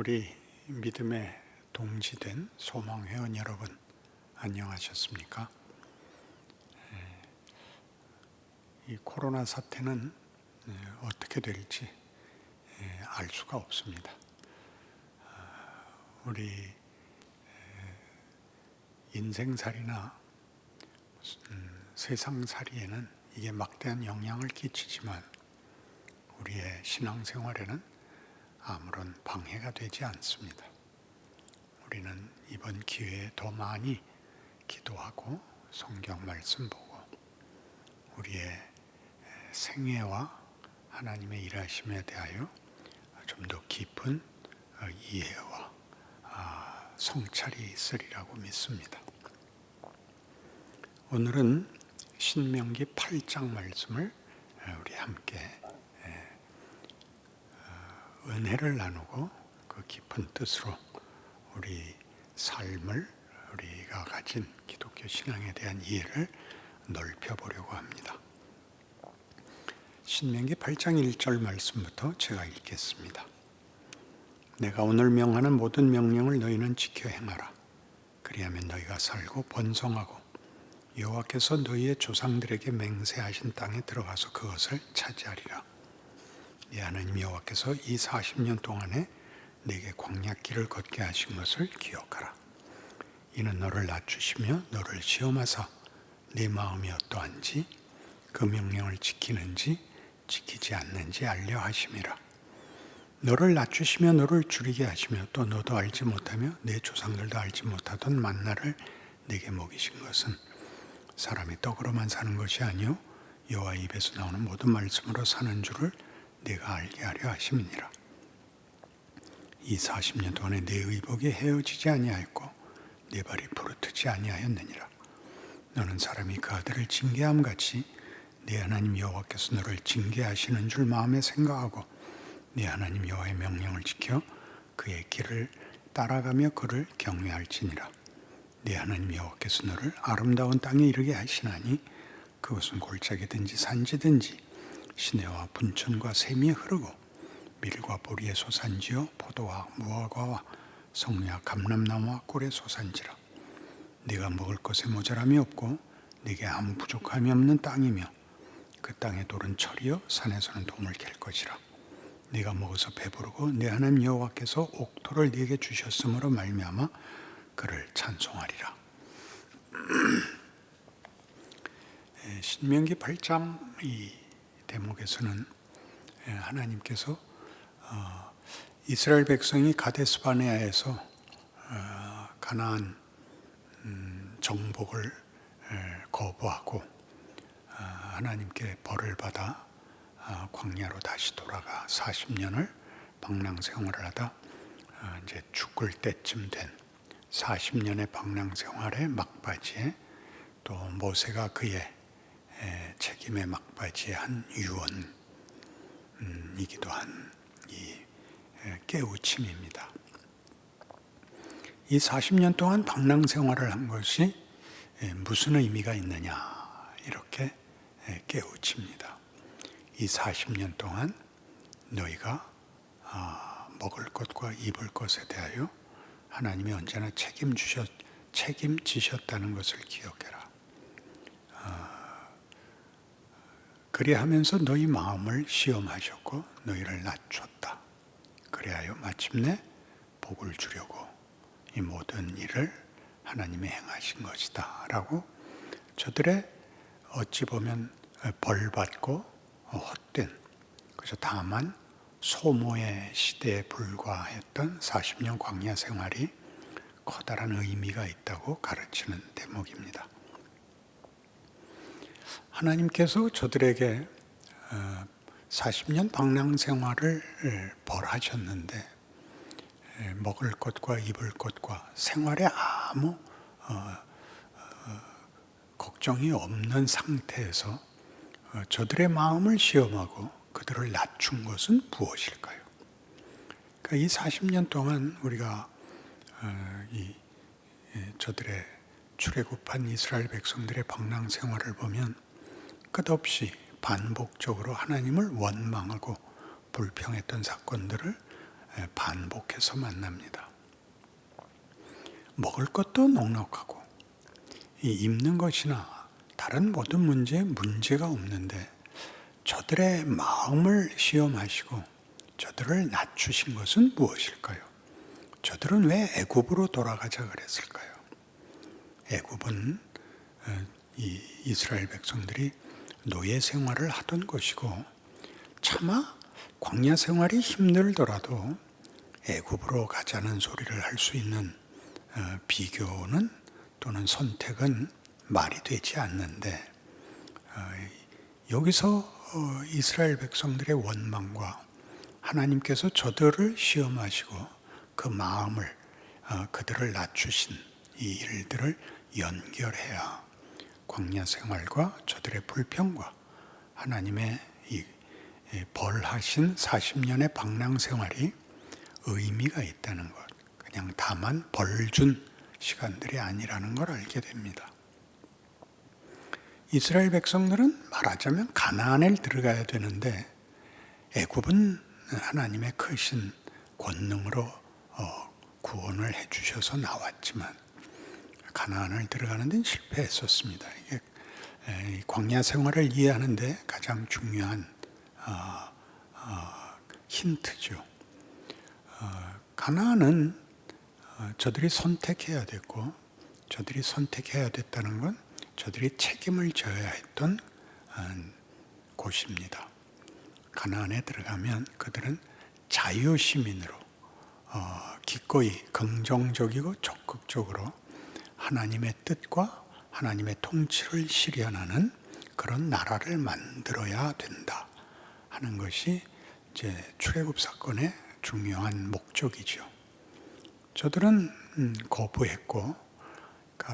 우리 믿음에 동지된 소망회원 여러분, 안녕하셨습니까? 이 코로나 사태는 어떻게 될지 알 수가 없습니다. 우리 인생살이나 세상살이에는 이게 막대한 영향을 끼치지만 우리의 신앙생활에는 아무런 방해가 되지 않습니다. 우리는 이번 기회에 더 많이 기도하고 성경 말씀 보고 우리의 생애와 하나님의 일하심에 대하여 좀 더 깊은 이해와 성찰이 있으리라고 믿습니다. 오늘은 신명기 8장 말씀을 우리 함께 은혜를 나누고 그 깊은 뜻으로 우리 삶을, 우리가 가진 기독교 신앙에 대한 이해를 넓혀보려고 합니다. 신명기 8장 1절 말씀부터 제가 읽겠습니다. 내가 오늘 명하는 모든 명령을 너희는 지켜 행하라. 그리하면 너희가 살고 번성하고 여호와께서 너희의 조상들에게 맹세하신 땅에 들어가서 그것을 차지하리라. 네 하나님 여호와께서 이 40년 동안에 네게 광야길을 걷게 하신 것을 기억하라. 이는 너를 낮추시며 너를 시험하사 네 마음이 어떠한지 그 명령을 지키는지 지키지 않는지 알려 하심이라. 너를 낮추시며 너를 줄이게 하시며 또 너도 알지 못하며 내 조상들도 알지 못하던 만나를 네게 먹이신 것은 사람이 떡으로만 사는 것이 아니요 여호와 입에서 나오는 모든 말씀으로 사는 줄을 네가 알게 하려 하심이니라. 이 40년 동안에 내 의복이 헤어지지 아니하였고 내 발이 부르트지 아니하였느니라. 너는 사람이 그 아들을 징계함 같이 네 하나님 여호와께서 너를 징계하시는 줄 마음에 생각하고 네 하나님 여호와의 명령을 지켜 그의 길을 따라가며 그를 경외할지니라. 네 하나님 여호와께서 너를 아름다운 땅에 이르게 하시나니 그것은 골짜기든지 산지든지 시내와 분천과 샘이 흐르고 밀과 보리의 소산지요 포도와 무화과와 성류와 감람나무와 꿀의 소산지라. 네가 먹을 것에 모자람이 없고 네게 아무 부족함이 없는 땅이며 그 땅의 돌은 철이요 산에서는 동을 갤 것이라. 네가 먹어서 배부르고 네 하나님 여호와께서 옥토를 네게 주셨으므로 말미암아 그를 찬송하리라. 신명기 8장 이 대목에서는 하나님께서 이스라엘 백성이 가데스바네아에서 가나안 정복을 거부하고 하나님께 벌을 받아 광야로 다시 돌아가 40년을 방랑생활을 하다 이제 죽을 때쯤 된 40년의 방랑생활의 막바지에 또 모세가 그의 책임의 막바지에 한 유언이기도 한 이 깨우침입니다. 이 40년 동안 방랑생활을 한 것이 무슨 의미가 있느냐 이렇게 깨우칩니다. 이 40년 동안 너희가 먹을 것과 입을 것에 대하여 하나님이 언제나 책임지셨다는 것을 기억해라. 그리하면서 너희 마음을 시험하셨고 너희를 낮췄다. 그리하여 마침내 복을 주려고 이 모든 일을 하나님이 행하신 것이다 라고 저들의 어찌 보면 벌받고 헛된 그저 다만 소모의 시대에 불과했던 40년 광야 생활이 커다란 의미가 있다고 가르치는 대목입니다. 하나님께서 저들에게 40년 방랑 생활을 벌하셨는데 먹을 것과 입을 것과 생활에 아무 걱정이 없는 상태에서 저들의 마음을 시험하고 그들을 낮춘 것은 무엇일까요? 그러니까 이 40년 동안 우리가 저들의 출애굽한 이스라엘 백성들의 방랑 생활을 보면 끝없이 반복적으로 하나님을 원망하고 불평했던 사건들을 반복해서 만납니다. 먹을 것도 넉넉하고 입는 것이나 다른 모든 문제에 문제가 없는데 저들의 마음을 시험하시고 저들을 낮추신 것은 무엇일까요? 저들은 왜 애굽으로 돌아가자 그랬을까요? 애굽은 이 이스라엘 백성들이 노예 생활을 하던 것이고 차마 광야 생활이 힘들더라도 애굽으로 가자는 소리를 할 수 있는 비교는 또는 선택은 말이 되지 않는데 여기서 이스라엘 백성들의 원망과 하나님께서 저들을 시험하시고 그 마음을 그들을 낮추신 이 일들을 연결해야 광야 생활과 저들의 불평과 하나님의 이 벌하신 40년의 방랑 생활이 의미가 있다는 것, 그냥 다만 벌준 시간들이 아니라는 걸 알게 됩니다. 이스라엘 백성들은 말하자면 가나안에 들어가야 되는데 애굽은 하나님의 크신 권능으로 구원을 해주셔서 나왔지만 가나안을 들어가는 데는 실패했었습니다. 이게 광야 생활을 이해하는 데 가장 중요한 힌트죠. 가나안은 저들이 선택해야 됐고 저들이 선택해야 됐다는 건 저들이 책임을 져야 했던 곳입니다. 가나안에 들어가면 그들은 자유시민으로 기꺼이 긍정적이고 적극적으로 하나님의 뜻과 하나님의 통치를 실현하는 그런 나라를 만들어야 된다 하는 것이 이제 출애굽 사건의 중요한 목적이죠. 저들은 거부했고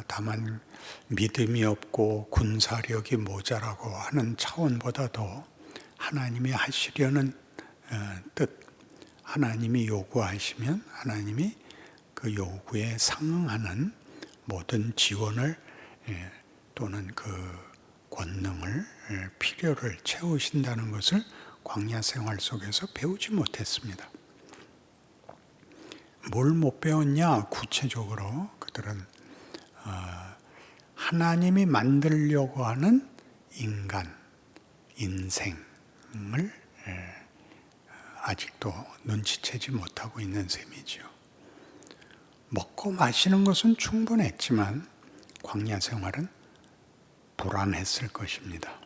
다만 믿음이 없고 군사력이 모자라고 하는 차원보다도 하나님이 하시려는 뜻, 하나님이 요구하시면 하나님이 그 요구에 상응하는 모든 지원을 또는 그 권능을 필요를 채우신다는 것을 광야 생활 속에서 배우지 못했습니다. 뭘 못 배웠냐? 구체적으로 그들은 하나님이 만들려고 하는 인간, 인생을 아직도 눈치채지 못하고 있는 셈이죠. 먹고 마시는 것은 충분했지만 광야 생활은 불안했을 것입니다.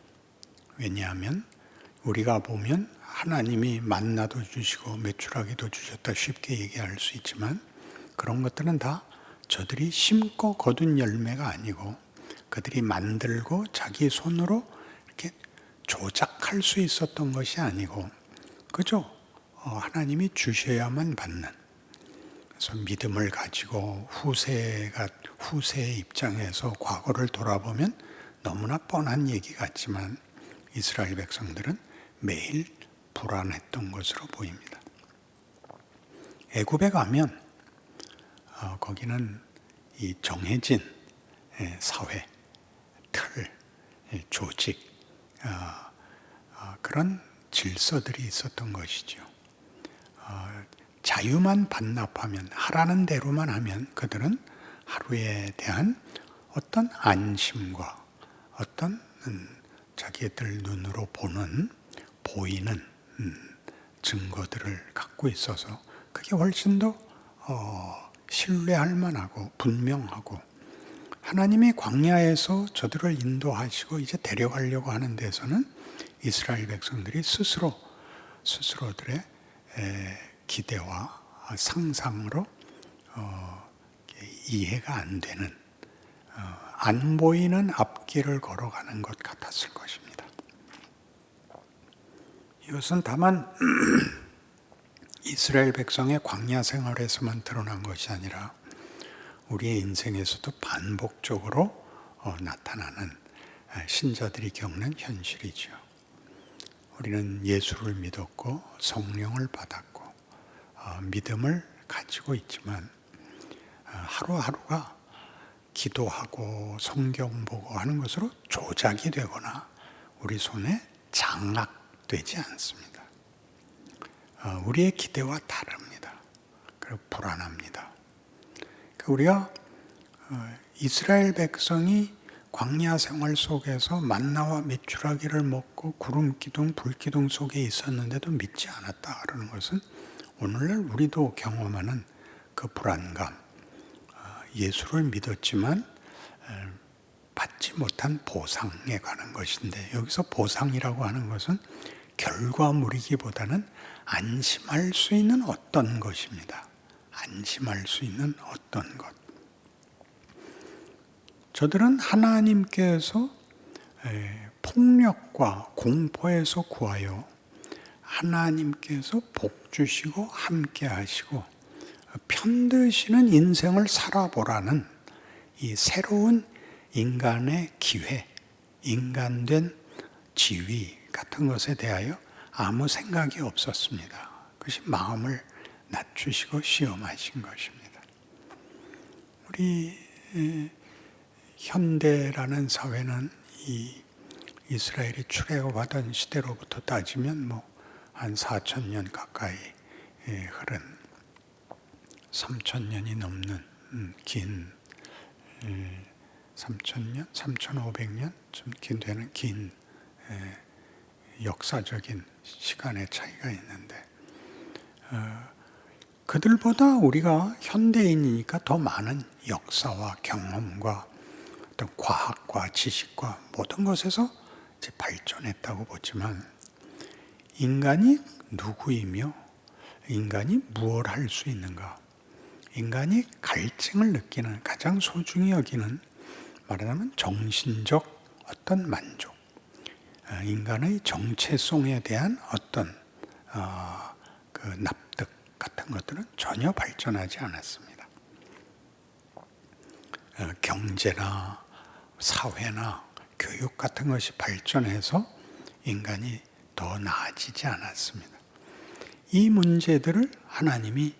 왜냐하면 우리가 보면 하나님이 만나도 주시고 메추라기도 주셨다 쉽게 얘기할 수 있지만 그런 것들은 다 저들이 심고 거둔 열매가 아니고 그들이 만들고 자기 손으로 이렇게 조작할 수 있었던 것이 아니고 그저 하나님이 주셔야만 받는, 그래서 믿음을 가지고 후세의 입장에서 과거를 돌아보면 너무나 뻔한 얘기 같지만 이스라엘 백성들은 매일 불안했던 것으로 보입니다. 애굽에 가면 거기는 이 정해진 사회, 틀, 조직, 그런 질서들이 있었던 것이죠. 자유만 반납하면, 하라는 대로만 하면 그들은 하루에 대한 어떤 안심과 어떤 자기들 눈으로 보이는 증거들을 갖고 있어서 그게 훨씬 더 신뢰할 만하고 분명하고 하나님이 광야에서 저들을 인도하시고 이제 데려가려고 하는 데서는 이스라엘 백성들이 스스로들의 기대와 상상으로 이해가 안 되는 안 보이는 앞길을 걸어가는 것 같았을 것입니다. 이것은 다만 이스라엘 백성의 광야 생활에서만 드러난 것이 아니라 우리의 인생에서도 반복적으로 나타나는 신자들이 겪는 현실이죠. 우리는 예수를 믿었고 성령을 받았고 믿음을 가지고 있지만 하루하루가 기도하고 성경 보고 하는 것으로 조작이 되거나 우리 손에 장악되지 않습니다. 우리의 기대와 다릅니다. 불안합니다. 우리가 이스라엘 백성이 광야 생활 속에서 만나와 메추라기를 먹고 구름 기둥, 불 기둥 속에 있었는데도 믿지 않았다라는 것은 오늘날 우리도 경험하는 그 불안감, 예수를 믿었지만 받지 못한 보상에 관한 것인데, 여기서 보상이라고 하는 것은 결과물이기보다는 안심할 수 있는 어떤 것입니다. 안심할 수 있는 어떤 것. 저들은 하나님께서 폭력과 공포에서 구하여 하나님께서 복 주시고 함께 하시고 편드시는 인생을 살아보라는 이 새로운 인간의 기회, 인간된 지위 같은 것에 대하여 아무 생각이 없었습니다. 그것이 마음을 낮추시고 시험하신 것입니다. 우리 현대라는 사회는 이 이스라엘이 출애굽하던 시대로부터 따지면 한 4,000년 가까이 흐른 3,000년이 넘는 긴 3,000년, 3,500년 좀 되는 긴 역사적인 시간의 차이가 있는데 그들보다 우리가 현대인이니까 더 많은 역사와 경험과 어떤 과학과 지식과 모든 것에서 이제 발전했다고 보지만 인간이 누구이며 인간이 무엇을 할 수 있는가, 인간이 갈증을 느끼는 가장 소중히 여기는 말하자면 정신적 어떤 만족, 인간의 정체성에 대한 어떤 그 납득 같은 것들은 전혀 발전하지 않았습니다. 경제나 사회나 교육 같은 것이 발전해서 인간이 더 나아지지 않았습니다. 이 문제들을 하나님이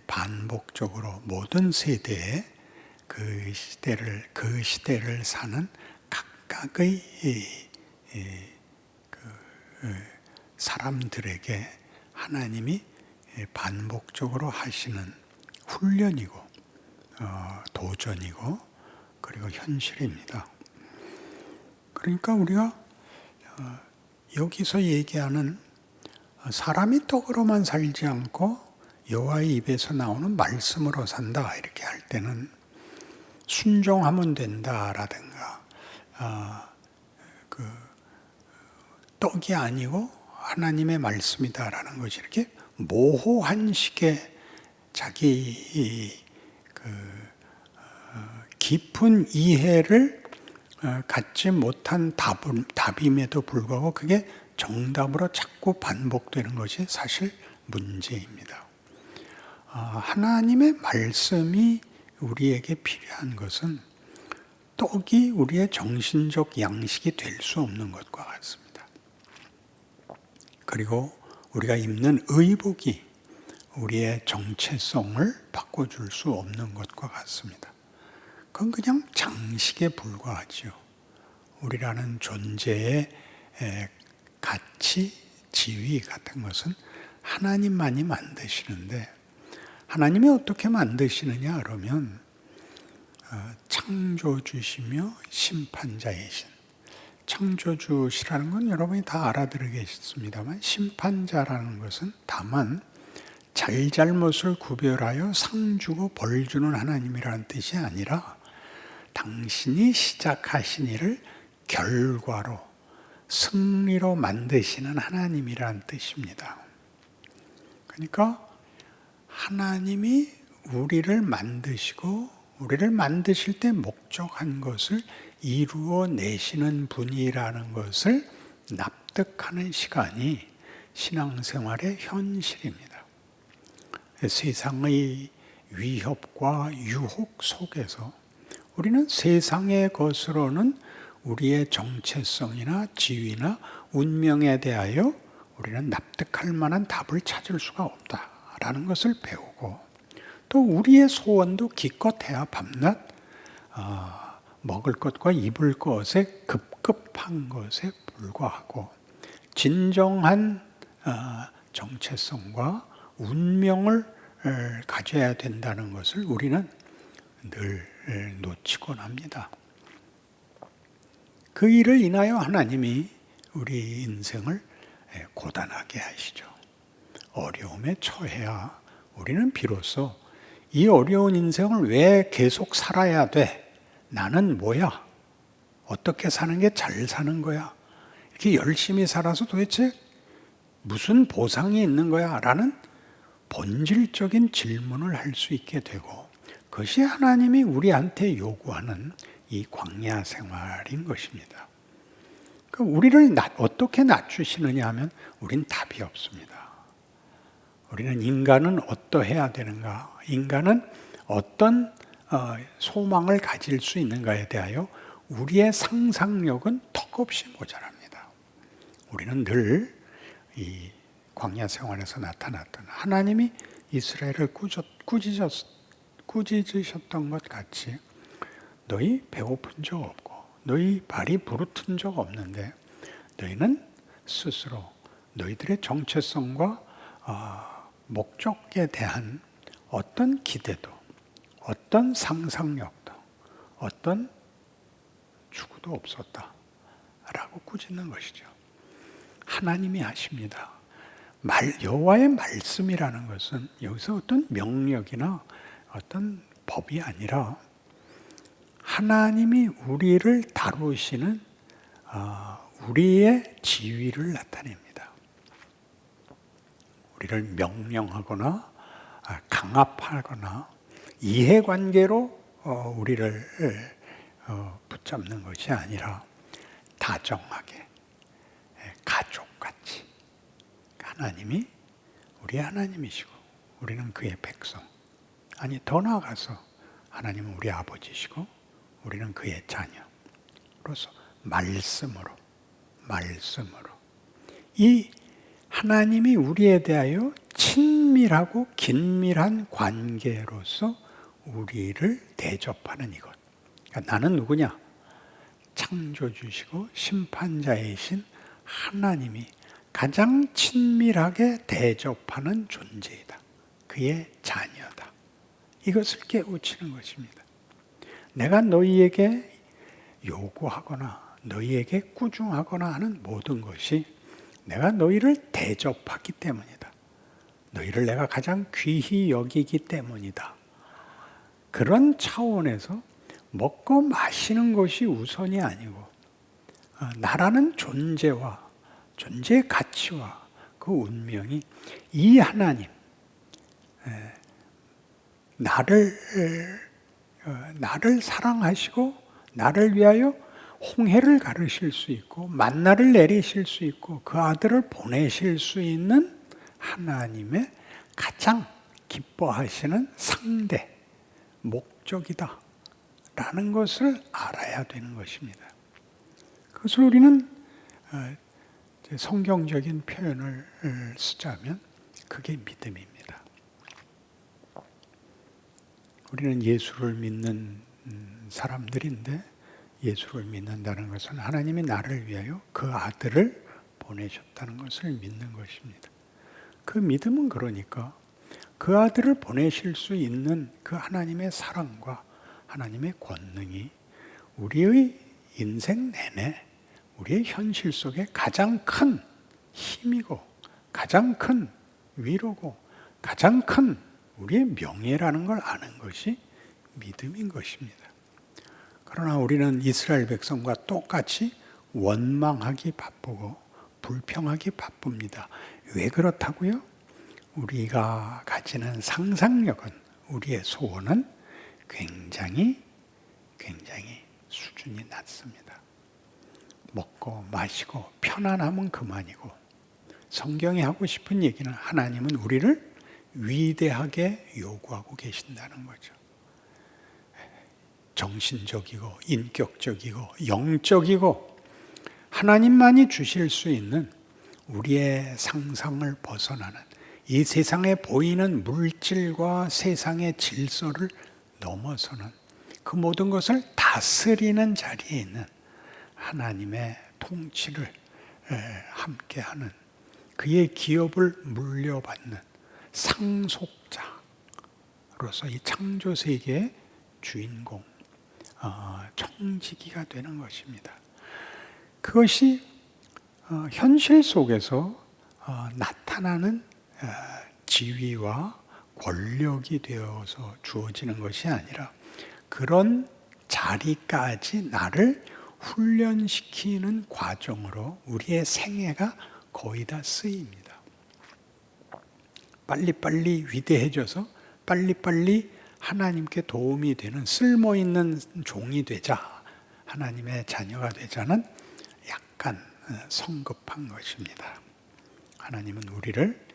반복적으로 모든 세대에 그 시대를 사는 각각의 사람들에게 하나님이 반복적으로 하시는 훈련이고 도전이고 그리고 현실입니다. 그러니까 우리가 여기서 얘기하는 사람이 떡으로만 살지 않고 여호와의 입에서 나오는 말씀으로 산다 이렇게 할 때는 순종하면 된다라든가 떡이 아니고 하나님의 말씀이다라는 것이 이렇게 모호한 식의 자기 깊은 이해를 갖지 못한 답임에도 불구하고 그게 정답으로 자꾸 반복되는 것이 사실 문제입니다. 하나님의 말씀이 우리에게 필요한 것은 떡이 우리의 정신적 양식이 될 수 없는 것과 같습니다. 그리고 우리가 입는 의복이 우리의 정체성을 바꿔줄 수 없는 것과 같습니다. 그건 그냥 장식에 불과하지요. 우리라는 존재의 가치, 지위 같은 것은 하나님만이 만드시는데 하나님이 어떻게 만드시느냐 그러면 창조주시며 심판자이신, 창조주시라는 건 여러분이 다 알아들으겠습니다만 심판자라는 것은 다만 잘잘못을 구별하여 상 주고 벌 주는 하나님이라는 뜻이 아니라 당신이 시작하신 일을 결과로 승리로 만드시는 하나님이라는 뜻입니다. 그러니까 하나님이 우리를 만드시고 우리를 만드실 때 목적한 것을 이루어 내시는 분이라는 것을 납득하는 시간이 신앙생활의 현실입니다. 세상의 위협과 유혹 속에서 우리는 세상의 것으로는 우리의 정체성이나 지위나 운명에 대하여 우리는 납득할 만한 답을 찾을 수가 없다라는 것을 배우고 또 우리의 소원도 기껏해야 밤낮 먹을 것과 입을 것에 급급한 것에 불과하고 진정한 정체성과 운명을 가져야 된다는 것을 우리는 늘 놓치곤 합니다. 그 일을 인하여 하나님이 우리 인생을 고단하게 하시죠. 어려움에 처해야 우리는 비로소 이 어려운 인생을 왜 계속 살아야 돼? 나는 뭐야? 어떻게 사는 게 잘 사는 거야? 이렇게 열심히 살아서 도대체 무슨 보상이 있는 거야? 라는 본질적인 질문을 할 수 있게 되고, 그것이 하나님이 우리한테 요구하는 이 광야 생활인 것입니다. 우리를 어떻게 낮추시느냐 하면 우린 답이 없습니다. 우리는 인간은 어떠해야 되는가, 인간은 어떤 소망을 가질 수 있는가에 대하여 우리의 상상력은 턱없이 모자랍니다. 우리는 늘 이 광야 생활에서 나타났던 하나님이 이스라엘을 꾸짖으셨던 것 같이 너희 배고픈 적 없고 너희 발이 부르튼 적 없는데 너희는 스스로 너희들의 정체성과 목적에 대한 어떤 기대도 어떤 상상력도 어떤 추구도 없었다 라고 꾸짖는 것이죠. 하나님이 하십니다. 여호와의 말씀이라는 것은 여기서 어떤 명령이나 어떤 법이 아니라 하나님이 우리를 다루시는 우리의 지위를 나타냅니다. 우리를 명령하거나 강압하거나 이해관계로 우리를 붙잡는 것이 아니라 다정하게 가족같이 하나님이 우리 하나님이시고 우리는 그의 백성, 아니 더 나아가서 하나님은 우리 아버지시고 우리는 그의 자녀로서 말씀으로 이 하나님이 우리에 대하여 친밀하고 긴밀한 관계로서 우리를 대접하는 이것. 그러니까 나는 누구냐? 창조주시고 심판자이신 하나님이 가장 친밀하게 대접하는 존재이다. 그의 자녀다. 이것을 깨우치는 것입니다. 내가 너희에게 요구하거나 너희에게 꾸중하거나 하는 모든 것이 내가 너희를 대접하기 때문이다. 너희를 내가 가장 귀히 여기기 때문이다. 그런 차원에서 먹고 마시는 것이 우선이 아니고 나라는 존재와 존재의 가치와 그 운명이 이 하나님, 나를 사랑하시고 나를 위하여 홍해를 가르실 수 있고 만나를 내리실 수 있고 그 아들을 보내실 수 있는 하나님의 가장 기뻐하시는 상대, 목적이다 라는 것을 알아야 되는 것입니다. 그것을 우리는 성경적인 표현을 쓰자면 그게 믿음입니다. 우리는 예수를 믿는 사람들인데 예수를 믿는다는 것은 하나님이 나를 위하여 그 아들을 보내셨다는 것을 믿는 것입니다. 그 믿음은 그러니까 그 아들을 보내실 수 있는 그 하나님의 사랑과 하나님의 권능이 우리의 인생 내내 우리의 현실 속에 가장 큰 힘이고 가장 큰 위로고 가장 큰 우리의 명예라는 걸 아는 것이 믿음인 것입니다. 그러나 우리는 이스라엘 백성과 똑같이 원망하기 바쁘고 불평하기 바쁩니다. 왜 그렇다고요? 우리가 가지는 상상력은, 우리의 소원은 굉장히 수준이 낮습니다. 먹고 마시고 편안하면 그만이고, 성경이 하고 싶은 얘기는 하나님은 우리를 위대하게 요구하고 계신다는 거죠. 정신적이고 인격적이고 영적이고 하나님만이 주실 수 있는 우리의 상상을 벗어나는 이 세상에 보이는 물질과 세상의 질서를 넘어서는 그 모든 것을 다스리는 자리에 있는 하나님의 통치를 함께하는 그의 기업을 물려받는 상속자, 자로서 이 창조 세계의 주인공, 청지기가 되는 것입니다. 그것이 현실 속에서 나타나는 지위와 권력이 되어서 주어지는 것이 아니라 그런 자리까지 나를 훈련시키는 과정으로 우리의 생애가 거의 다 쓰입니다. 빨리빨리 위대해져서 빨리빨리 하나님께 도움이 되는 쓸모있는 종이 되자, 하나님의 자녀가 되자는 약간 성급한 것입니다. 하나님은 우리를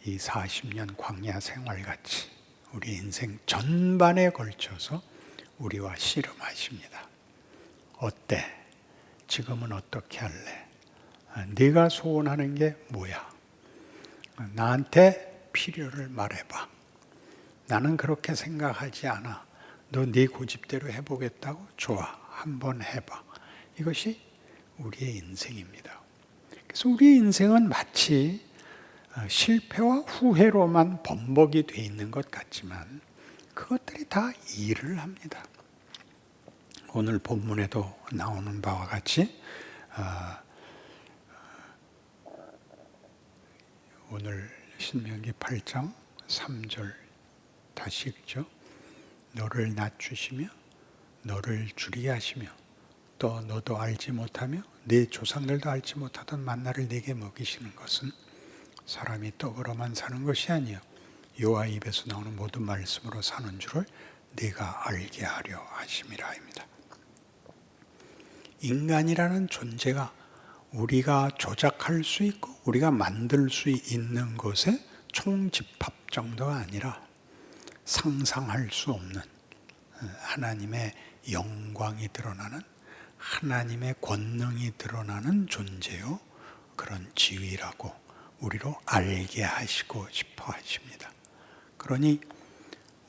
이 40년 광야 생활같이 우리 인생 전반에 걸쳐서 우리와 씨름하십니다. 어때? 지금은 어떻게 할래? 네가 소원하는 게 뭐야? 나한테 필요를 말해봐. 나는 그렇게 생각하지 않아. 너 네 고집대로 해보겠다고? 좋아, 한번 해봐. 이것이 우리의 인생입니다. 그래서 우리의 인생은 마치 실패와 후회로만 범벅이 돼 있는 것 같지만 그것들이 다 일을 합니다. 오늘 본문에도 나오는 바와 같이 오늘 신명기 8장 3절 다시 읽죠. 너를 낮추시며 너를 줄이게 하시며 또 너도 알지 못하며 네 조상들도 알지 못하던 만나를 네게 먹이시는 것은 사람이 떡으로만 사는 것이 아니요 여호와 입에서 나오는 모든 말씀으로 사는 줄을 네가 알게 하려 하심이라입니다. 인간이라는 존재가 우리가 조작할 수 있고 우리가 만들 수 있는 것의 총집합 정도가 아니라 상상할 수 없는 하나님의 영광이 드러나는 하나님의 권능이 드러나는 존재요 그런 지위라고 우리로 알게 하시고 싶어 하십니다. 그러니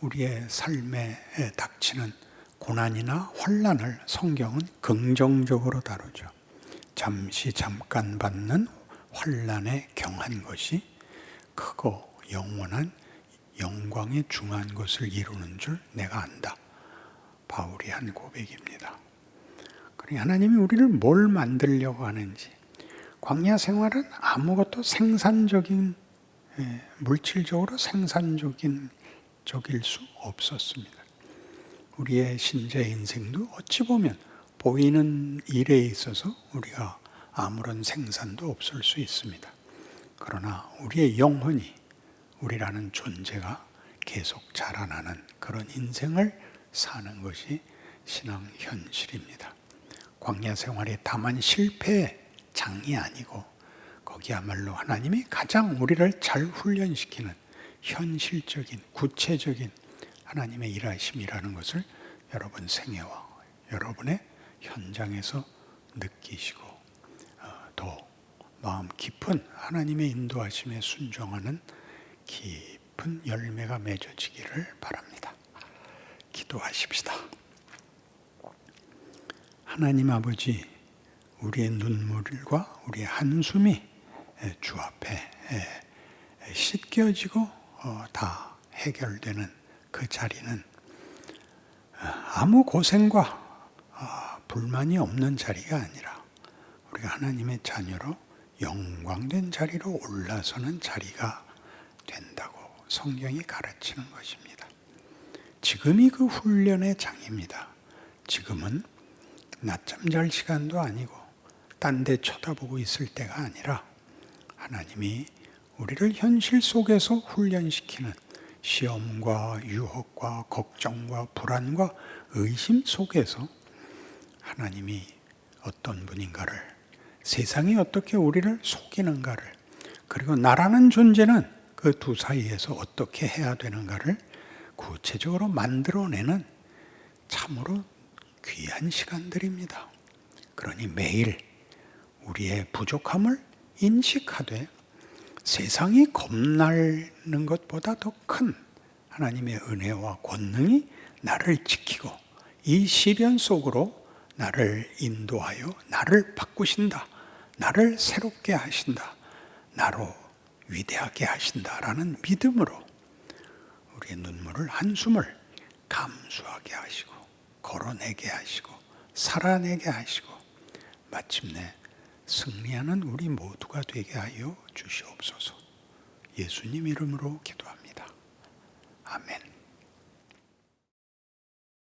우리의 삶에 닥치는 고난이나 환난을 성경은 긍정적으로 다루죠. 잠깐 받는 환난에 경한 것이 크고 영원한 영광에 중한 것을 이루는 줄 내가 안다. 바울이 한 고백입니다. 그러니 하나님이 우리를 뭘 만들려고 하는지, 광야 생활은 아무것도 생산적인, 물질적으로 생산적인 적일 수 없었습니다. 우리의 신자의 인생도 어찌 보면 보이는 일에 있어서 우리가 아무런 생산도 없을 수 있습니다. 그러나 우리의 영혼이, 우리라는 존재가 계속 자라나는 그런 인생을 사는 것이 신앙 현실입니다. 광야 생활이 다만 실패의 장이 아니고 거기야말로 하나님이 가장 우리를 잘 훈련시키는 현실적인, 구체적인 하나님의 일하심이라는 것을 여러분 생애와 여러분의 현장에서 느끼시고 더 마음 깊은 하나님의 인도하심에 순종하는 깊은 열매가 맺어지기를 바랍니다. 기도하십시다. 하나님 아버지, 우리의 눈물과 우리의 한숨이 주 앞에 씻겨지고 다 해결되는 그 자리는 아무 고생과 불만이 없는 자리가 아니라 우리가 하나님의 자녀로 영광된 자리로 올라서는 자리가 된다고 성경이 가르치는 것입니다. 지금이 그 훈련의 장입니다. 지금은 낮잠 잘 시간도 아니고 딴 데 쳐다보고 있을 때가 아니라 하나님이 우리를 현실 속에서 훈련시키는 시험과 유혹과 걱정과 불안과 의심 속에서 하나님이 어떤 분인가를, 세상이 어떻게 우리를 속이는가를, 그리고 나라는 존재는 그 두 사이에서 어떻게 해야 되는가를 구체적으로 만들어내는 참으로 귀한 시간들입니다. 그러니 매일 우리의 부족함을 인식하되 세상이 겁나는 것보다 더 큰 하나님의 은혜와 권능이 나를 지키고 이 시련 속으로 나를 인도하여 나를 바꾸신다. 나를 새롭게 하신다. 나로 위대하게 하신다라는 믿음으로 우리의 눈물을, 한숨을 감수하게 하시고 걸어내게 하시고 살아내게 하시고 마침내 승리하는 우리 모두가 되게 하여 주시옵소서. 예수님 이름으로 기도합니다. 아멘.